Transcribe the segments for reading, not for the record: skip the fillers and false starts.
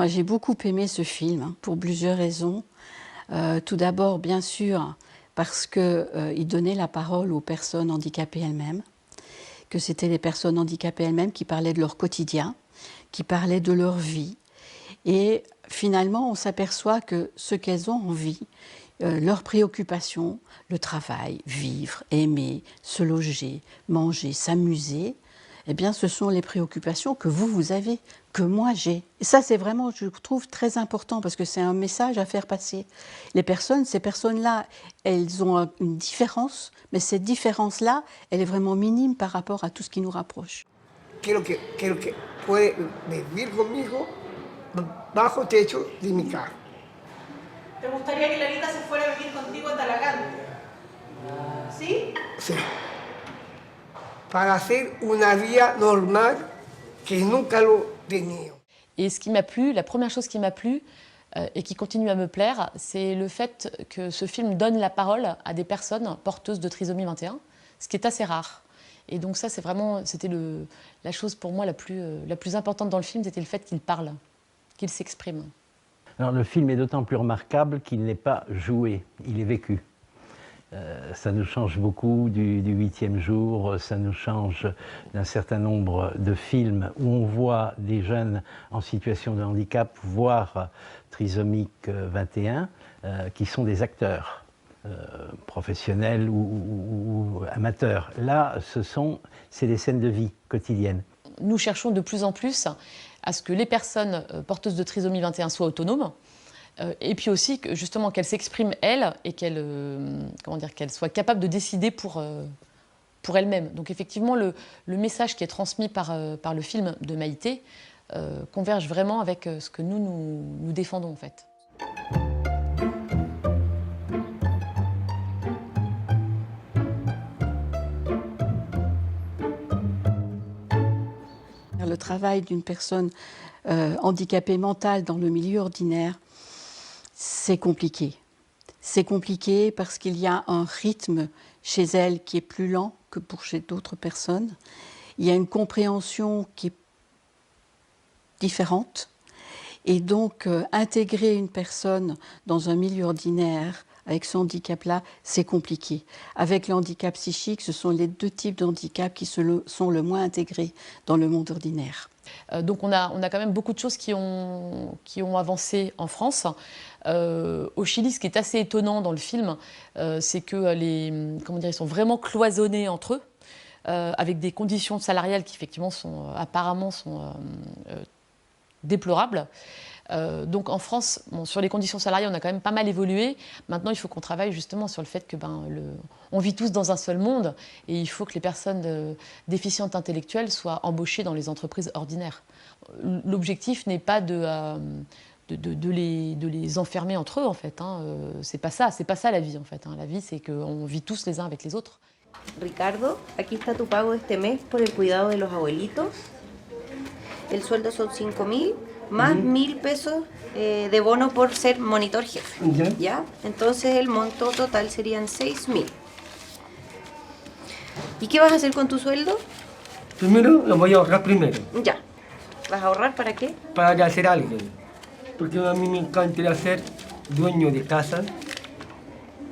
Moi, j'ai beaucoup aimé ce film hein, pour plusieurs raisons. Tout d'abord, bien sûr, parce qu'il donnait la parole aux personnes handicapées elles-mêmes, que c'était les personnes handicapées elles-mêmes qui parlaient de leur quotidien, qui parlaient de leur vie. Et finalement, on s'aperçoit que ce qu'elles ont envie, leurs préoccupations, le travail, vivre, aimer, se loger, manger, s'amuser, eh bien, ce sont les préoccupations que vous avez, que moi j'ai. Et ça, c'est vraiment, je trouve, très important parce que c'est un message à faire passer. Ces personnes-là, elles ont une différence, mais cette différence-là, elle est vraiment minime par rapport à tout ce qui nous rapproche. Quiero que puede vivir conmigo bajo techo de mi casa. ¿Te gustaría que Larita se fuera a vivir contigo a Talagante? ¿Sí? Sí. Para hacer una vida normal que nunca lo tenía. Et ce qui m'a plu, la première chose qui m'a plu et qui continue à me plaire, c'est le fait que ce film donne la parole à des personnes porteuses de trisomie 21, ce qui est assez rare. Et donc ça, c'était la chose pour moi la plus importante dans le film, c'était le fait qu'il parle, qu'il s'exprime. Alors le film est d'autant plus remarquable qu'il n'est pas joué, il est vécu. Ça nous change beaucoup du 8e jour, ça nous change d'un certain nombre de films où on voit des jeunes en situation de handicap, voire trisomique 21, qui sont des acteurs professionnels ou amateurs. Là, c'est des scènes de vie quotidiennes. Nous cherchons de plus en plus à ce que les personnes porteuses de trisomie 21 soient autonomes, et puis aussi justement qu'elles s'expriment elles et qu'elles soient capables de décider pour elles-mêmes. Donc effectivement, le message qui est transmis par le film de Maïté converge vraiment avec ce que nous défendons en fait. Le travail d'une personne handicapée mentale dans le milieu ordinaire, c'est compliqué. C'est compliqué parce qu'il y a un rythme chez elle qui est plus lent que pour chez d'autres personnes. Il y a une compréhension qui est différente. Et donc, intégrer une personne dans un milieu ordinaire avec ce handicap-là, c'est compliqué. Avec le handicap psychique, ce sont les deux types de handicaps qui sont le moins intégrés dans le monde ordinaire. Donc on a quand même beaucoup de choses qui ont avancé en France. Au Chili, ce qui est assez étonnant dans le film, c'est que ils sont vraiment cloisonnés entre eux, avec des conditions salariales qui effectivement apparemment sont déplorables. Donc en France, sur les conditions salariales, on a quand même pas mal évolué. Maintenant, il faut qu'on travaille justement sur le fait que on vit tous dans un seul monde et il faut que les personnes déficientes intellectuelles soient embauchées dans les entreprises ordinaires. L'objectif n'est pas de les enfermer entre eux en fait. C'est pas ça la vie en fait. La vie, c'est qu'on vit tous les uns avec les autres. Ricardo, aquí está tu pago este mes por el cuidado de los abuelitos. El sueldo son 5.000 más 1.000 pesos de bono por ser monitor jefe. ¿Ya? Entonces el monto total serían 6.000. ¿Y qué vas a hacer con tu sueldo? Primero lo voy a ahorrar primero. Ya. ¿Vas a ahorrar para qué? Para hacer algo. Porque a mí me encantaría ser dueño de casa.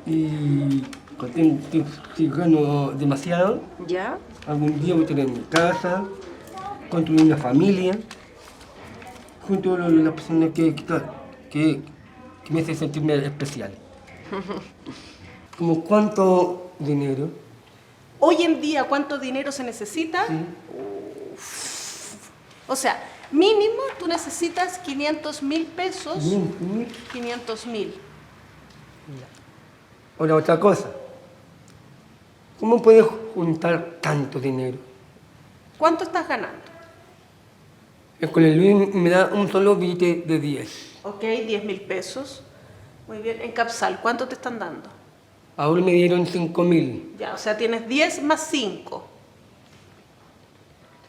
Y si gano demasiado, ¿Ya? algún día voy a tener mi casa, construir una familia, junto a las personas que me hacen sentirme especial. ¿Como cuánto dinero? Hoy en día, ¿cuánto dinero se necesita? Sí. O sea, mínimo tú necesitas 500.000 pesos. 500.000. 500.000. Ahora otra cosa. ¿Cómo puedes juntar tanto dinero? ¿Cuánto estás ganando? El Colegio Luis me da un solo billete de 10. Ok, 10.000 pesos. Muy bien. En Capsal, ¿cuánto te están dando? Ahora me dieron 5.000. Ya, o sea, tienes 10 más 5.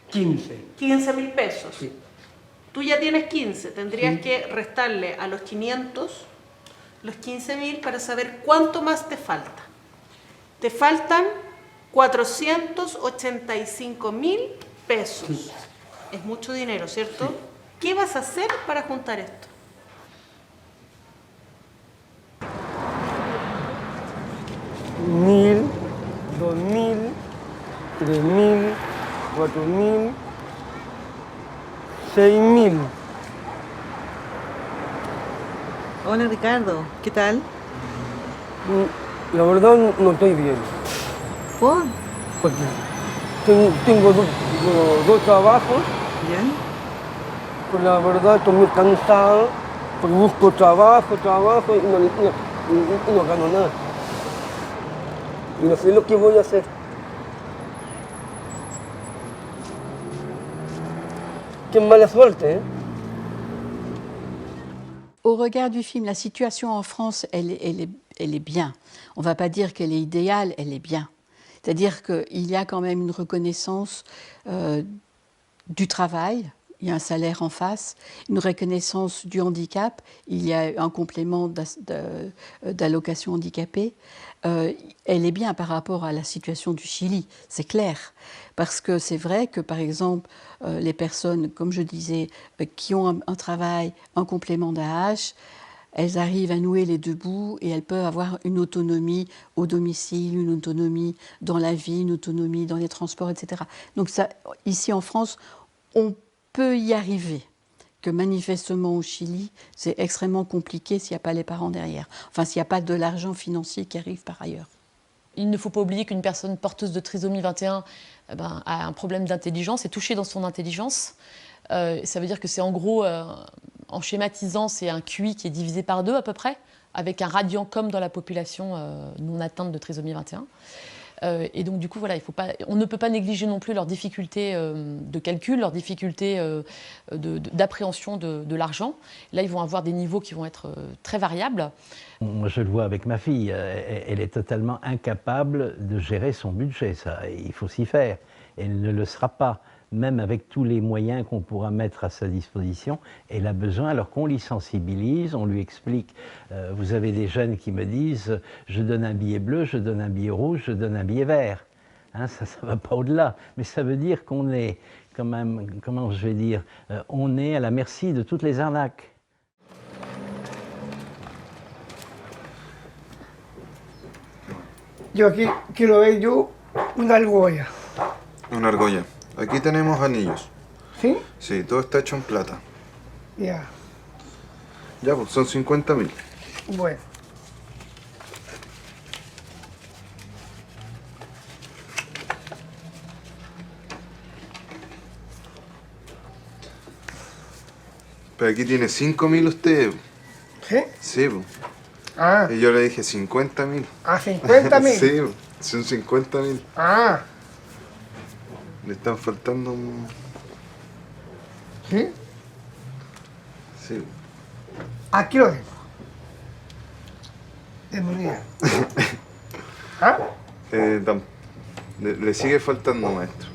15. 15.000 pesos. Sí. Tú ya tienes 15. Tendrías Sí. que restarle a los 500 los 15.000 para saber cuánto más te falta. Te faltan 485.000 pesos. Sí. Es mucho dinero, ¿cierto? ¿Qué vas a hacer para juntar esto? $1000, $2000, $3000, $4000, $6000. Hola Ricardo, ¿qué tal? La verdad no estoy bien, ¿Por? porque tengo dos trabajos, ¿Ya? pues la verdad estoy muy cansado, pues busco trabajo y no gano nada. Y no sé lo que voy a hacer. Qué mala suerte, ¿eh? Au regard du film, la situation en France, elle est bien. On ne va pas dire qu'elle est idéale, elle est bien. C'est-à-dire qu'il y a quand même une reconnaissance du travail, il y a un salaire en face, une reconnaissance du handicap, il y a un complément d'allocation handicapée. Elle est bien par rapport à la situation du Chili, c'est clair. Parce que c'est vrai que, par exemple, les personnes, comme je disais, qui ont un travail, un complément d'AH, elles arrivent à nouer les deux bouts et elles peuvent avoir une autonomie au domicile, une autonomie dans la vie, une autonomie dans les transports, etc. Donc ça, ici en France, on peut y arriver. Que manifestement au Chili, c'est extrêmement compliqué s'il n'y a pas les parents derrière. Enfin, s'il n'y a pas de l'argent financier qui arrive par ailleurs. Il ne faut pas oublier qu'une personne porteuse de trisomie 21 a un problème d'intelligence, est touchée dans son intelligence. Ça veut dire que c'est en gros, en schématisant, c'est un QI qui est divisé par 2 à peu près, avec un radian comme dans la population non atteinte de trisomie 21. Et donc du coup, voilà, on ne peut pas négliger non plus leurs difficultés de calcul, leurs difficultés d'appréhension de l'argent. Là, ils vont avoir des niveaux qui vont être très variables. Moi, je le vois avec ma fille, elle est totalement incapable de gérer son budget, ça, il faut s'y faire. Elle ne le sera pas, même avec tous les moyens qu'on pourra mettre à sa disposition. Elle a besoin, alors qu'on l'y sensibilise, on lui explique. Vous avez des jeunes qui me disent « je donne un billet bleu, je donne un billet rouge, je donne un billet vert hein, ». Ça ne va pas au-delà, mais ça veut dire qu'on est, quand même, comment je vais dire, on est à la merci de toutes les arnaques. Yo aquí quiero ver yo una argolla. Una argolla. Aquí tenemos anillos. ¿Sí? Sí, todo está hecho en plata. Ya. Ya, pues son 50.000. Bueno. Pero aquí tiene 5.000 usted. ¿Sí? Sí, pues. Ah, Y yo le dije 50.000. a 50.000. Sí, pues, son 50.000. Ah, Le están faltando un... ¿sí? Sí. Aquí lo tengo. De moneda. ¿Ah? Le sigue faltando, maestro.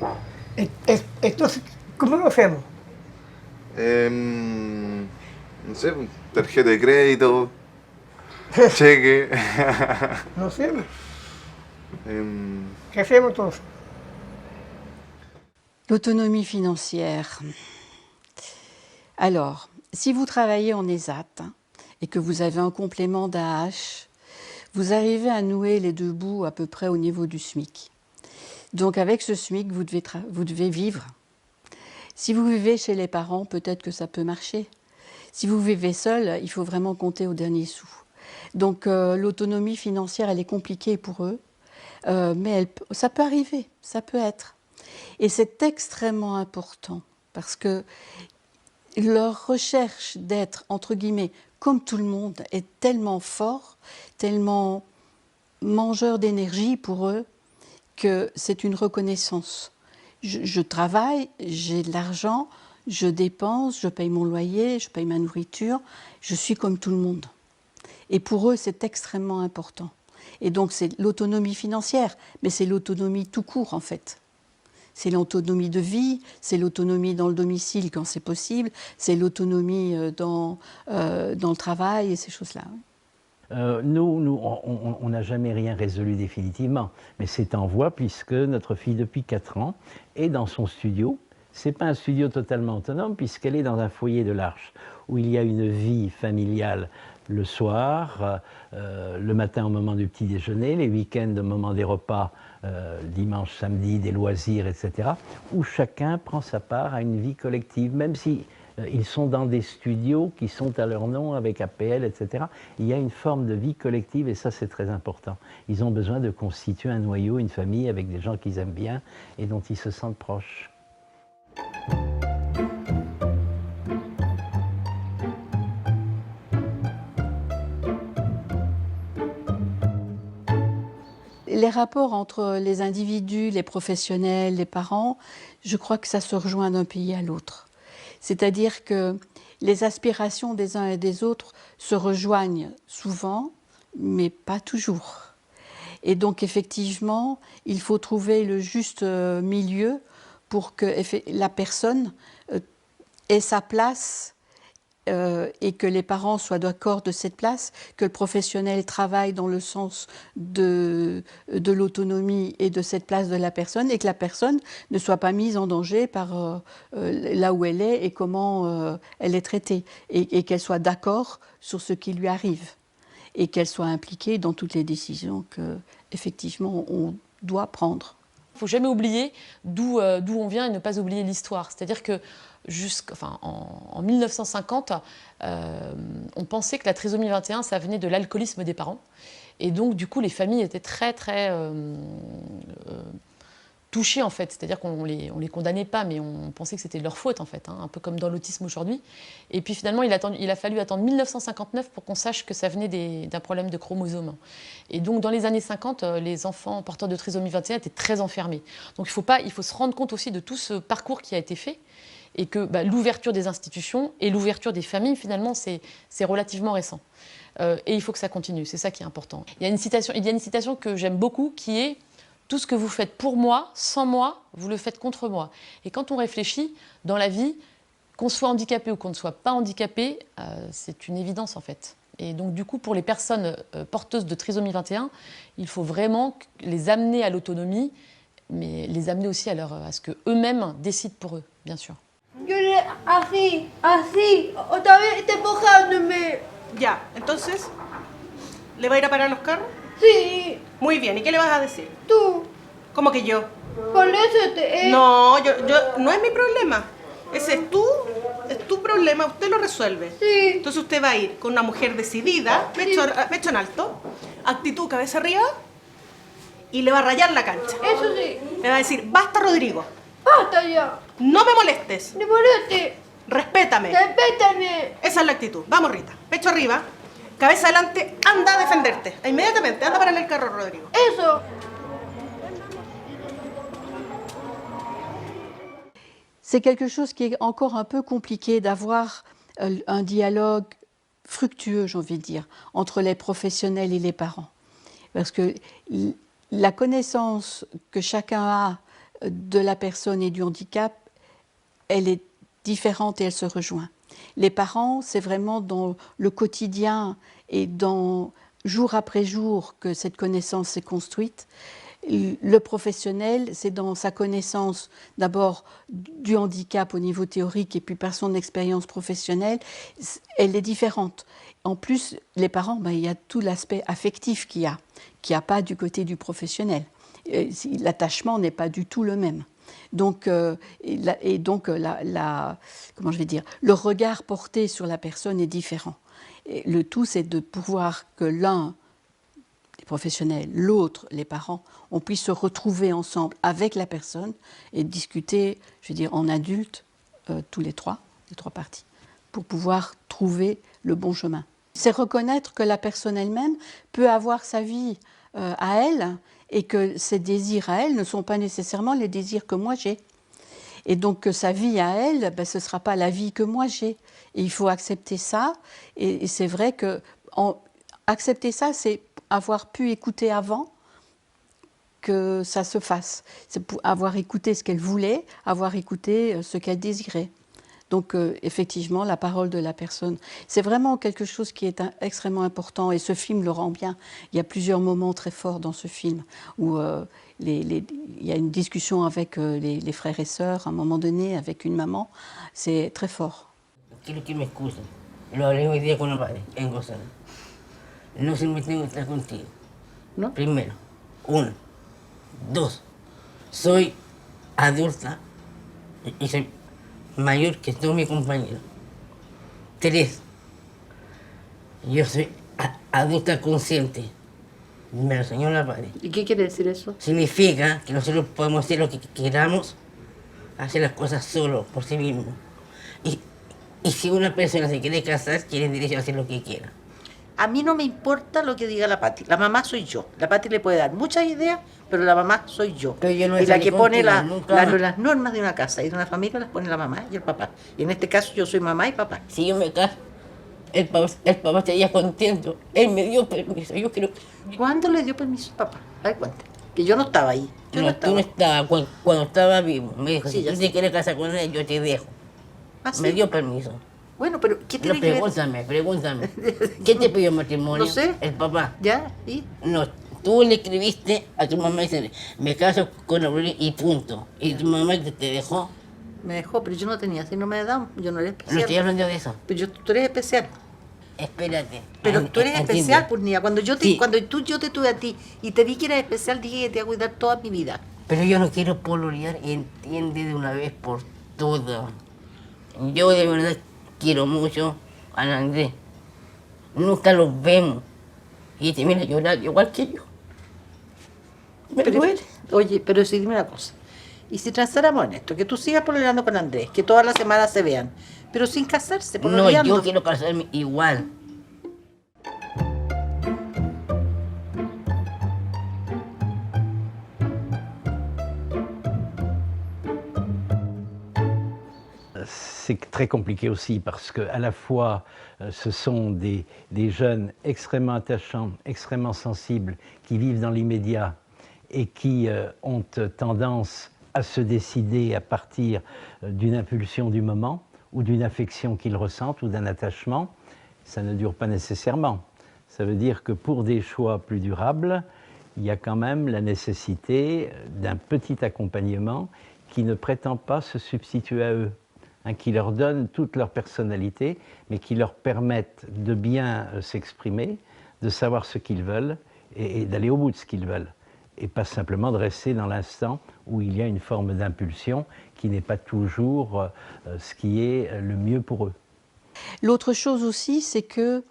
Esto, ¿cómo lo hacemos? No sé, pues, tarjeta de crédito, cheque. No sé. Em, ¿Qué hacemos entonces? L'autonomie financière. Alors, si vous travaillez en ESAT et que vous avez un complément d'AH, vous arrivez à nouer les deux bouts à peu près au niveau du SMIC. Donc avec ce SMIC, vous devez vivre. Si vous vivez chez les parents, peut-être que ça peut marcher. Si vous vivez seul, il faut vraiment compter au dernier sou. Donc l'autonomie financière, elle est compliquée pour eux, mais ça peut arriver, ça peut être. Et c'est extrêmement important parce que leur recherche d'être, entre guillemets, comme tout le monde est tellement fort, tellement mangeur d'énergie pour eux, que c'est une reconnaissance. Je travaille, j'ai de l'argent, je dépense, je paye mon loyer, je paye ma nourriture, je suis comme tout le monde. Et pour eux, c'est extrêmement important. Et donc c'est l'autonomie financière, mais c'est l'autonomie tout court en fait. C'est l'autonomie de vie, c'est l'autonomie dans le domicile quand c'est possible, c'est l'autonomie dans le travail et ces choses-là. Nous, on n'a jamais rien résolu définitivement, mais c'est en voie puisque notre fille, depuis 4 ans, est dans son studio Ce n'est pas un studio totalement autonome puisqu'elle est dans un foyer de l'Arche où il y a une vie familiale le soir, le matin au moment du petit déjeuner, les week-ends au moment des repas, dimanche, samedi, des loisirs, etc., où chacun prend sa part à une vie collective, même si ils sont dans des studios qui sont à leur nom avec APL, etc. Il y a une forme de vie collective et ça c'est très important. Ils ont besoin de constituer un noyau, une famille avec des gens qu'ils aiment bien et dont ils se sentent proches. Les rapports entre les individus, les professionnels, les parents, je crois que ça se rejoint d'un pays à l'autre. C'est-à-dire que les aspirations des uns et des autres se rejoignent souvent, mais pas toujours. Et donc effectivement, il faut trouver le juste milieu pour que la personne ait sa place et que les parents soient d'accord de cette place, que le professionnel travaille dans le sens de l'autonomie et de cette place de la personne, et que la personne ne soit pas mise en danger par là où elle est et comment elle est traitée, et qu'elle soit d'accord sur ce qui lui arrive, et qu'elle soit impliquée dans toutes les décisions qu'effectivement on doit prendre. Il ne faut jamais oublier d'où on vient et ne pas oublier l'histoire. C'est-à-dire que en 1950, on pensait que la trisomie 21, ça venait de l'alcoolisme des parents. Et donc, du coup, les familles étaient très, très touchées, en fait. C'est-à-dire qu'on les condamnait pas, mais on pensait que c'était de leur faute, en fait, hein, un peu comme dans l'autisme aujourd'hui. Et puis, finalement, il a fallu attendre 1959 pour qu'on sache que ça venait d'un problème de chromosomes. Et donc, dans les années 50, les enfants porteurs de trisomie 21 étaient très enfermés. Donc, il faut se rendre compte aussi de tout ce parcours qui a été fait, et que l'ouverture des institutions et l'ouverture des familles, finalement, c'est relativement récent. Et il faut que ça continue, c'est ça qui est important. Il y a une citation que j'aime beaucoup qui est « Tout ce que vous faites pour moi, sans moi, vous le faites contre moi ». Et quand on réfléchit dans la vie, qu'on soit handicapé ou qu'on ne soit pas handicapé, c'est une évidence en fait. Et donc du coup, pour les personnes porteuses de trisomie 21, il faut vraiment les amener à l'autonomie, mais les amener aussi à ce qu'eux-mêmes décident pour eux, bien sûr. Lloré así, otra vez está empujándome. Ya, entonces, ¿le va a ir a parar los carros? Sí, Muy bien, ¿y qué le vas a decir? tú, ¿Cómo que yo? por eso te... No, no es mi problema. Ese es tu problema, usted lo resuelve. Sí. Entonces usted va a ir con una mujer decidida, pecho en alto, actitud cabeza arriba, y le va a rayar la cancha. Eso sí. Le va a decir, basta Rodrigo, Basta ya. no me molestes, Ni moleste. respétame. Respétame. Esa es la actitud. Vamos Rita, pecho arriba, cabeza adelante, anda a defenderte. Inmediatamente, anda a pararle el carro, Rodrigo. Eso. C'est quelque chose qui est encore un peu compliqué d'avoir un dialogue fructueux, j'ai envie de dire, entre les professionnels et les parents. Parce que la connaissance que chacun a de la personne et du handicap, elle est différente et elle se rejoint. Les parents, c'est vraiment dans le quotidien et dans jour après jour que cette connaissance s'est construite. Le professionnel, c'est dans sa connaissance d'abord du handicap au niveau théorique et puis par son expérience professionnelle, elle est différente. En plus, les parents, il y a tout l'aspect affectif qu'il y a pas du côté du professionnel. L'attachement n'est pas du tout le même. Donc, comment je vais dire, le regard porté sur la personne est différent. Et le tout, c'est de pouvoir que l'un, les professionnels, l'autre, les parents, on puisse se retrouver ensemble avec la personne et discuter, je veux dire, en adulte, tous les trois parties, pour pouvoir trouver le bon chemin. C'est reconnaître que la personne elle-même peut avoir sa vie à elle et que ses désirs à elle ne sont pas nécessairement les désirs que moi j'ai. Et donc que sa vie à elle, ce ne sera pas la vie que moi j'ai. Et il faut accepter ça. Et c'est vrai que accepter ça, c'est avoir pu écouter avant que ça se fasse. C'est avoir écouté ce qu'elle voulait, avoir écouté ce qu'elle désirait. Donc effectivement, la parole de la personne, c'est vraiment quelque chose qui est extrêmement important et ce film le rend bien. Il y a plusieurs moments très forts dans ce film où il y a une discussion avec les frères et sœurs à un moment donné, avec une maman. C'est très fort. Quiero que me excusen. Lo hablé hoy día con el padre, en Gonzalo. No se me tengo que estar contigo. ¿No? Primero. Uno. Dos. Soy adulta y soy mayor que todos mis compañeros. Tres. Yo soy adulta consciente. Me lo enseñó la padre. ¿Y qué quiere decir eso? Significa que nosotros podemos hacer lo que queramos, hacer las cosas solo, por sí mismos. Y si una persona se quiere casar, tiene derecho a hacer lo que quiera. A mí no me importa lo que diga la Pati. La mamá soy yo. La Pati le puede dar muchas ideas, pero la mamá soy yo. Pero yo no y la que pone nunca. las normas de una casa y de una familia las pone la mamá y el papá. Y en este caso yo soy mamá y papá. Si yo me caso, el papá estaría contento. Él me dio permiso. Yo creo que... ¿Cuándo le dio permiso al papá? A ver, cuente. Que yo no estaba ahí. Yo no estaba. Tú no estabas cuando estaba vivo. Me dijo, Sí, si ya tú sé. te quieres casar con él, yo te dejo. ¿Ah, sí? Me dio permiso. Bueno, pero ¿qué tiene Pero que ver? pregúntame. ¿Quién te pidió matrimonio? No sé. El papá. ¿Ya? ¿Y? No, tú le escribiste a tu mamá y dices, me caso con Aurelio y punto. Y tu mamá te dejó. Me dejó, pero yo no tenía síndrome de Down. Yo no era No especial. estoy hablando de eso. Pero tú eres especial. Espérate. Pero tú eres Entiende. especial, pues, Nia. Cuando yo Sí. yo te tuve a ti y te vi que eras especial, dije que te iba a cuidar toda mi vida. Pero yo no quiero pololear, entiende de una vez por todas. Yo de verdad quiero mucho a Andrés. Nunca los vemos. Y te viene a llorar igual que yo. Me duele. Oye, pero sí, dime una cosa. Y si transáramos en esto, que tú sigas pololeando con Andrés, que todas las semanas se vean, pero sin casarse, No, pololeando. yo quiero casarme igual. C'est très compliqué aussi parce que à la fois ce sont des jeunes extrêmement attachants, extrêmement sensibles, qui vivent dans l'immédiat et qui ont tendance à se décider à partir d'une impulsion du moment ou d'une affection qu'ils ressentent ou d'un attachement. Ça ne dure pas nécessairement. Ça veut dire que pour des choix plus durables, il y a quand même la nécessité d'un petit accompagnement qui ne prétend pas se substituer à eux, hein, qui leur donne toute leur personnalité, mais qui leur permettent de bien s'exprimer, de savoir ce qu'ils veulent et d'aller au bout de ce qu'ils veulent. Et pas simplement de rester dans l'instant où il y a une forme d'impulsion qui n'est pas toujours ce qui est le mieux pour eux. L'autre chose aussi, c'est que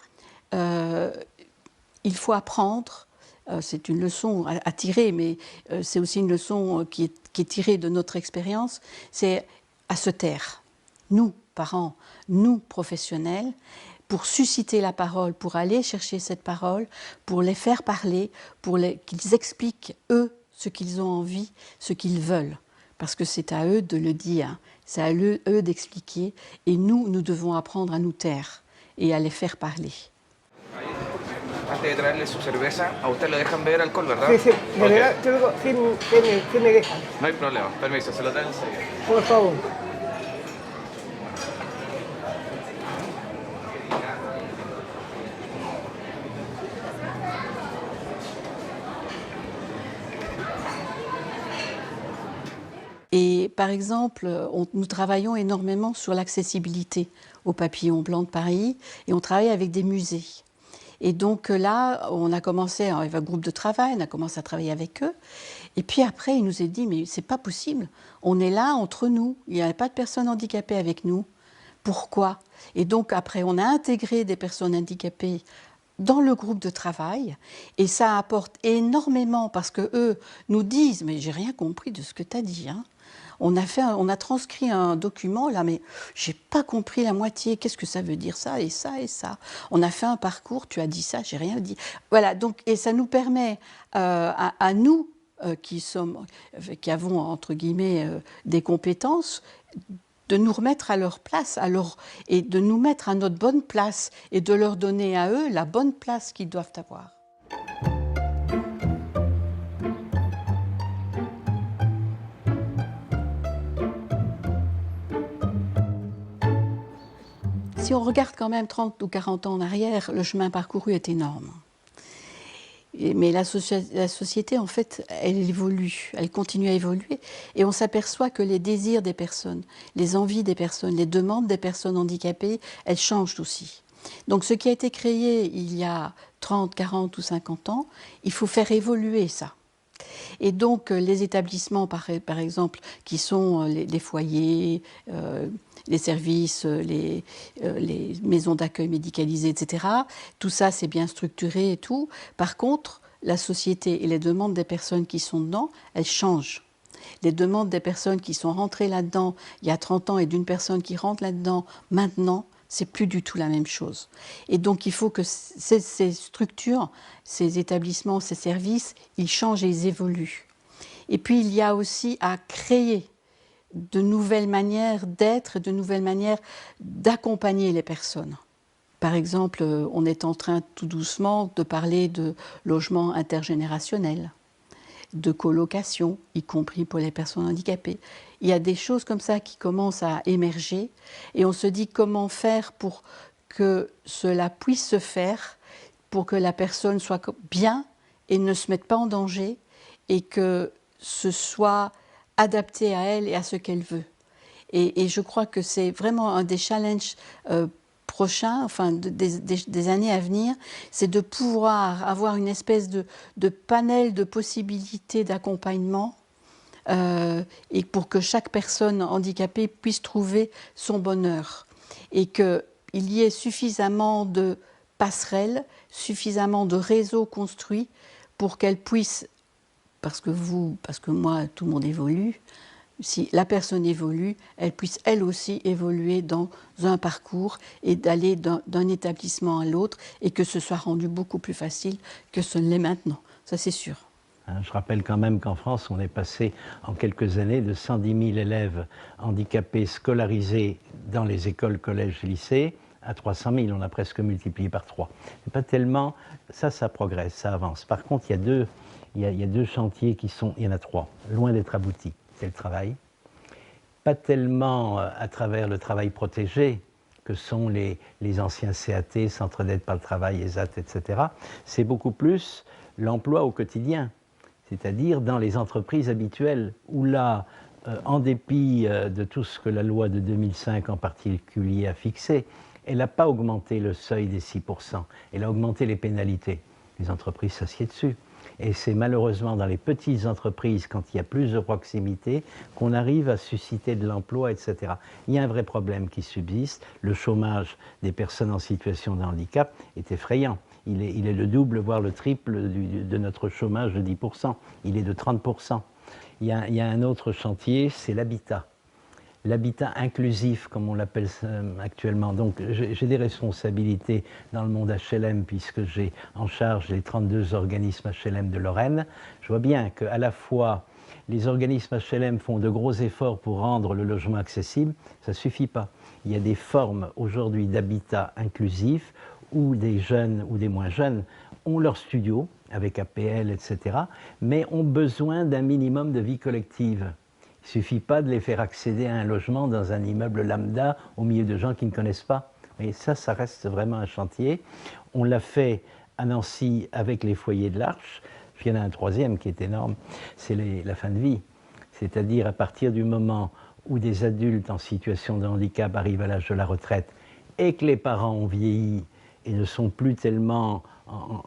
il faut apprendre, c'est une leçon à tirer, mais c'est aussi une leçon qui est tirée de notre expérience, c'est à se taire. Nous, parents, nous, professionnels, pour susciter la parole, pour aller chercher cette parole, pour les faire parler, pour qu'ils expliquent, eux, ce qu'ils ont envie, ce qu'ils veulent. Parce que c'est à eux de le dire, c'est à eux d'expliquer, et nous devons apprendre à nous taire et à les faire parler. Antes de traerle su cerveza, a usted le dejan beber alcohol, ¿verdad? Sí, sí, de Ok. verdad, te digo, sí me dejan. No hay problema, permiso, se lo traen enseguida. Por favor. Et par exemple, nous travaillons énormément sur l'accessibilité au Papillon Blanc de Paris et on travaille avec des musées. Et donc là, on a commencé, il y avait un groupe de travail, on a commencé à travailler avec eux. Et puis après, il nous a dit, mais c'est pas possible, on est là entre nous, il n'y a pas de personnes handicapées avec nous. Pourquoi? Et donc après, on a intégré des personnes handicapées dans le groupe de travail et ça apporte énormément parce que eux nous disent, mais j'ai rien compris de ce que tu as dit, hein. On a transcrit un document là, mais j'ai pas compris la moitié. Qu'est-ce que ça veut dire ça et ça et ça? On a fait un parcours, tu as dit ça, j'ai rien dit. Voilà, donc et ça nous permet à nous qui avons entre guillemets des compétences, de nous remettre à leur place, et de nous mettre à notre bonne place et de leur donner à eux la bonne place qu'ils doivent avoir. Si on regarde quand même 30 ou 40 ans en arrière, le chemin parcouru est énorme. Mais la société, en fait, elle évolue, elle continue à évoluer. Et on s'aperçoit que les désirs des personnes, les envies des personnes, les demandes des personnes handicapées, elles changent aussi. Donc ce qui a été créé il y a 30, 40 ou 50 ans, il faut faire évoluer ça. Et donc les établissements, par exemple, qui sont les foyers, les services, les maisons d'accueil médicalisées, etc., tout ça c'est bien structuré et tout. Par contre, la société et les demandes des personnes qui sont dedans, elles changent. Les demandes des personnes qui sont rentrées là-dedans il y a 30 ans et d'une personne qui rentre là-dedans maintenant, c'est plus du tout la même chose. Et donc il faut que ces structures, ces établissements, ces services, ils changent et ils évoluent. Et puis il y a aussi à créer de nouvelles manières d'être, de nouvelles manières d'accompagner les personnes. Par exemple, on est en train tout doucement de parler de logement intergénérationnel, de colocation, y compris pour les personnes handicapées. Il y a des choses comme ça qui commencent à émerger et on se dit comment faire pour que cela puisse se faire, pour que la personne soit bien et ne se mette pas en danger et que ce soit adapté à elle et à ce qu'elle veut. Et je crois que c'est vraiment un des challenges prochains, enfin des années à venir, c'est de pouvoir avoir une espèce de panel de possibilités d'accompagnement et pour que chaque personne handicapée puisse trouver son bonheur et qu'il y ait suffisamment de passerelles, suffisamment de réseaux construits pour qu'elle puisse, parce que moi, tout le monde évolue, si la personne évolue, elle puisse elle aussi évoluer dans un parcours et d'aller d'un établissement à l'autre et que ce soit rendu beaucoup plus facile que ce ne l'est maintenant. Ça, c'est sûr. Je rappelle quand même qu'en France, on est passé en quelques années de 110 000 élèves handicapés scolarisés dans les écoles, collèges, lycées à 300 000. On a presque multiplié par 3. C'est pas tellement... Ça progresse, ça avance. Par contre, il y a deux chantiers qui sont... Il y en a 3, loin d'être aboutis. C'est le travail. Pas tellement à travers le travail protégé, que sont les anciens CAT, Centre d'aide par le travail, ESAT, etc. C'est beaucoup plus l'emploi au quotidien, c'est-à-dire dans les entreprises habituelles, où là, en dépit de tout ce que la loi de 2005 en particulier a fixé, elle n'a pas augmenté le seuil des 6%, elle a augmenté les pénalités. Les entreprises s'assiedent dessus. Et c'est malheureusement dans les petites entreprises, quand il y a plus de proximité, qu'on arrive à susciter de l'emploi, etc. Il y a un vrai problème qui subsiste. Le chômage des personnes en situation de handicap est effrayant. Il est le double, voire le triple de notre chômage de 10%. Il est de 30%. Il y a un autre chantier, c'est l'habitat. L'habitat inclusif, comme on l'appelle actuellement. Donc j'ai des responsabilités dans le monde HLM, puisque j'ai en charge les 32 organismes HLM de Lorraine. Je vois bien qu'à la fois, les organismes HLM font de gros efforts pour rendre le logement accessible. Ça ne suffit pas. Il y a des formes aujourd'hui d'habitat inclusif où des jeunes ou des moins jeunes ont leur studio, avec APL, etc., mais ont besoin d'un minimum de vie collective. Il ne suffit pas de les faire accéder à un logement dans un immeuble lambda au milieu de gens qui ne connaissent pas. Et ça reste vraiment un chantier. On l'a fait à Nancy avec les foyers de l'Arche. Puis il y en a un troisième qui est énorme, c'est la fin de vie. C'est-à-dire à partir du moment où des adultes en situation de handicap arrivent à l'âge de la retraite et que les parents ont vieilli et ne sont plus tellement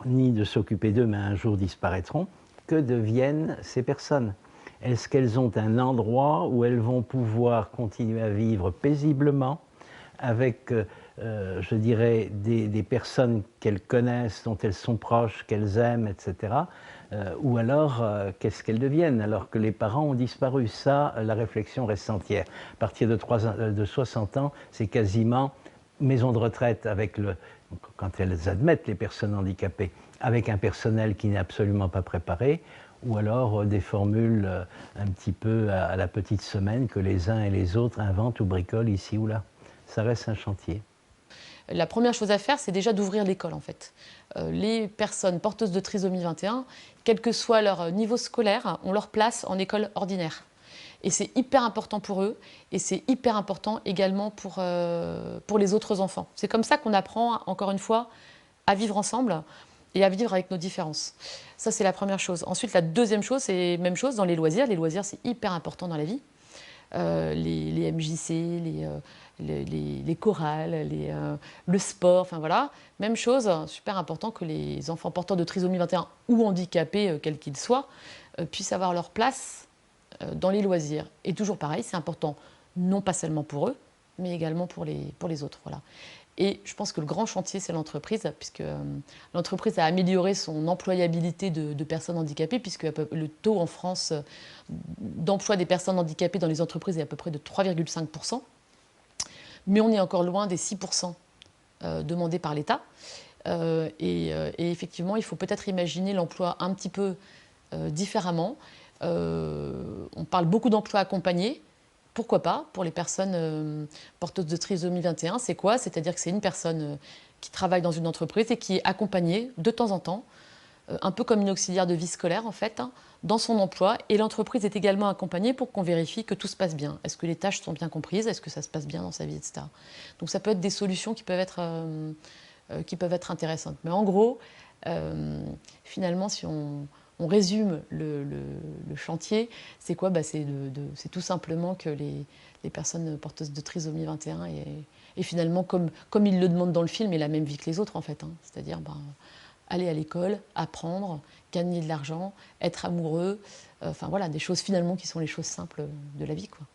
ni de s'occuper d'eux, mais un jour disparaîtront, que deviennent ces personnes ? Est-ce qu'elles ont un endroit où elles vont pouvoir continuer à vivre paisiblement avec, je dirais, des personnes qu'elles connaissent, dont elles sont proches, qu'elles aiment, etc. Ou alors, qu'est-ce qu'elles deviennent alors que les parents ont disparu? Ça, la réflexion reste entière. À partir de 60 ans, c'est quasiment maison de retraite avec quand elles admettent les personnes handicapées, avec un personnel qui n'est absolument pas préparé, ou alors des formules un petit peu à la petite semaine que les uns et les autres inventent ou bricolent ici ou là. Ça reste un chantier. La première chose à faire, c'est déjà d'ouvrir l'école, en fait. Les personnes porteuses de trisomie 21, quel que soit leur niveau scolaire, ont leur place en école ordinaire. Et c'est hyper important pour eux, et c'est hyper important également pour les autres enfants. C'est comme ça qu'on apprend, encore une fois, à vivre ensemble et à vivre avec nos différences. Ça, c'est la première chose. Ensuite, la deuxième chose, c'est la même chose dans les loisirs. Les loisirs, c'est hyper important dans la vie. Les MJC, les chorales, le sport, enfin voilà. Même chose, super important que les enfants porteurs de trisomie 21 ou handicapés, quels qu'ils soient, puissent avoir leur place dans les loisirs. Et toujours pareil, c'est important, non pas seulement pour eux, mais également pour les autres. Voilà. Et je pense que le grand chantier, c'est l'entreprise, puisque l'entreprise a amélioré son employabilité de personnes handicapées, puisque le taux en France d'emploi des personnes handicapées dans les entreprises est à peu près de 3,5%. Mais on est encore loin des 6% demandés par l'État. Et effectivement, il faut peut-être imaginer l'emploi un petit peu différemment. On parle beaucoup d'emplois accompagnés. Pourquoi pas, pour les personnes porteuses de trisomie 21, c'est quoi? C'est-à-dire que c'est une personne qui travaille dans une entreprise et qui est accompagnée de temps en temps, un peu comme une auxiliaire de vie scolaire en fait, dans son emploi. Et l'entreprise est également accompagnée pour qu'on vérifie que tout se passe bien. Est-ce que les tâches sont bien comprises? Est-ce que ça se passe bien dans sa vie, etc. Donc ça peut être des solutions qui peuvent être intéressantes. Mais en gros, finalement, si on résume le chantier, c'est quoi? C'est tout simplement que les personnes porteuses de trisomie 21 et finalement, comme ils le demandent dans le film, aient la même vie que les autres en fait. C'est-à-dire aller à l'école, apprendre, gagner de l'argent, être amoureux, enfin voilà, des choses finalement qui sont les choses simples de la vie, quoi.